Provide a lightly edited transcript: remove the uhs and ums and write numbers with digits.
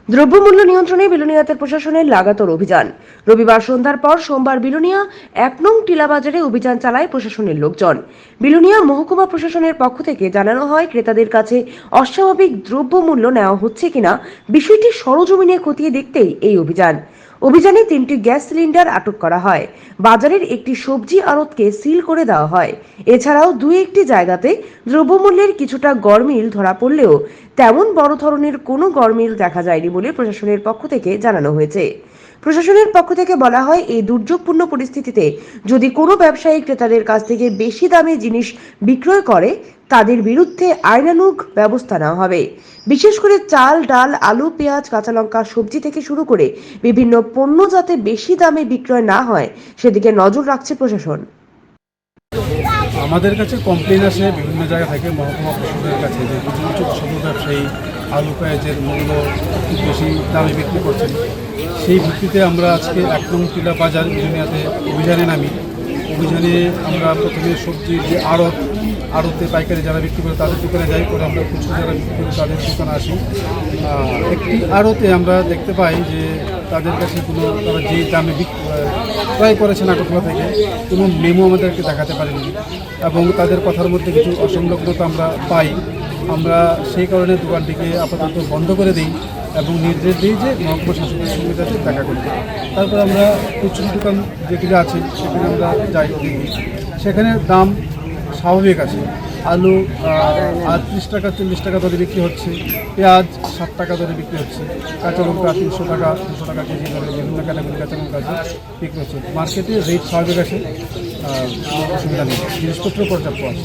দ্রব্যমূল্য নিয়ন্ত্রণে বিলোনিয়াতের প্রশাসনের লাগাতার অভিযান। রবিবার সন্ধ্যার পর সোমবার বিলোনিয়া ১ নং টিলা বাজারে অভিযান চালায় প্রশাসনের লোকজন। বিলোনিয়া মহকুমা প্রশাসনের পক্ষ থেকে জানানো হয়, ক্রেতাদের কাছে অস্বাভাবিক দ্রব্যমূল্য নেওয়া হচ্ছে কিনা বিষয়টি সরজমিনে খতিয়ে দেখতেই এই অভিযানে 3টি গ্যাস সিলিন্ডার আটক করা হয়। বাজারের একটি সবজি আড়তকে সিল করে দেওয়া হয়। এছাড়াও একটি জায়গাতে দ্রব্যমূল্যের কিছুটা গরমিল ধরা পড়লেও তেমন বড় ধরনের কোনো গরমিল দেখা যায়নি বলে প্রশাসনের পক্ষ থেকে জানানো হয়েছে। প্রশাসনের পক্ষ থেকে বলা হয়, এই দুর্যোগপূর্ণ পরিস্থিতিতে যদি কোনো ব্যবসায়ী ক্রেতাদের কাছ থেকে বেশি দামে জিনিস বিক্রয় করে, তাদের বিরুদ্ধে আইনানুগ ব্যবস্থা নেওয়া হবে। বিশেষ করে চাল, ডাল, আলু, পেঁয়াজ, কাঁচা লঙ্কা, সবজি থেকে শুরু করে বিভিন্ন পণ্য যাতে বেশি দামে বিক্রয় না হয় সেদিকে নজর রাখছে প্রশাসন। আমাদের কাছে কমপ্লেন আসে বিভিন্ন জায়গা থেকে মহকুমা প্রশাসনের কাছে যে কিছু কিছু ছোট ব্যবসায়ী আলু পেঁয়াজের মূল্য খুব বেশি দামে বিক্রি করছেন। সেই ভিত্তিতে আমরা আজকে 1 নং টিলা বাজার বিলোনিয়াতে অভিযানে নামি। অভিযানে আমরা প্রথমে সবজির যে আড়তে পাইকারি যারা বিক্রি করে তাদের দোকানে যাই, করে আমরা খুচরো যারা বিক্রি করে তাদের দোকানে আসি। একটি আড়তে আমরা দেখতে পাই যে তাদের কাছে তারা যে দামে ক্রয় করেছেন আগরতলা থেকে কোনো মেমো আমাদেরকে দেখাতে পারেনি এবং তাদের কথার মধ্যে কিছু অসংলগ্নতা আমরা পাই। আমরা সেই কারণে দোকানটিকে আপাতত বন্ধ করে দিই এবং নির্দেশ দিই যে মহকুমা শাসকের সঙ্গে কাছে দেখা করতে। তারপর আমরা খুচরো দোকান যেগুলো আছে সেখানে আমরা যাই, সেখানে দাম স্বাভাবিক আছে। আলু ৩০ টাকা ৪০ টাকা দরে বিক্রি হচ্ছে, পেঁয়াজ ৬০ টাকা দরে বিক্রি হচ্ছে, কাঁচা লঙ্কা ৩০০ টাকা ২০০ টাকা কেজি দরে বিভিন্ন ক্যাটাগরি কাঁচা লঙ্কা আছে বিক্রি হচ্ছে। মার্কেটে রেট স্বাভাবিক আছে, অসুবিধা নেই, জিনিসপত্র পর্যাপ্ত আছে।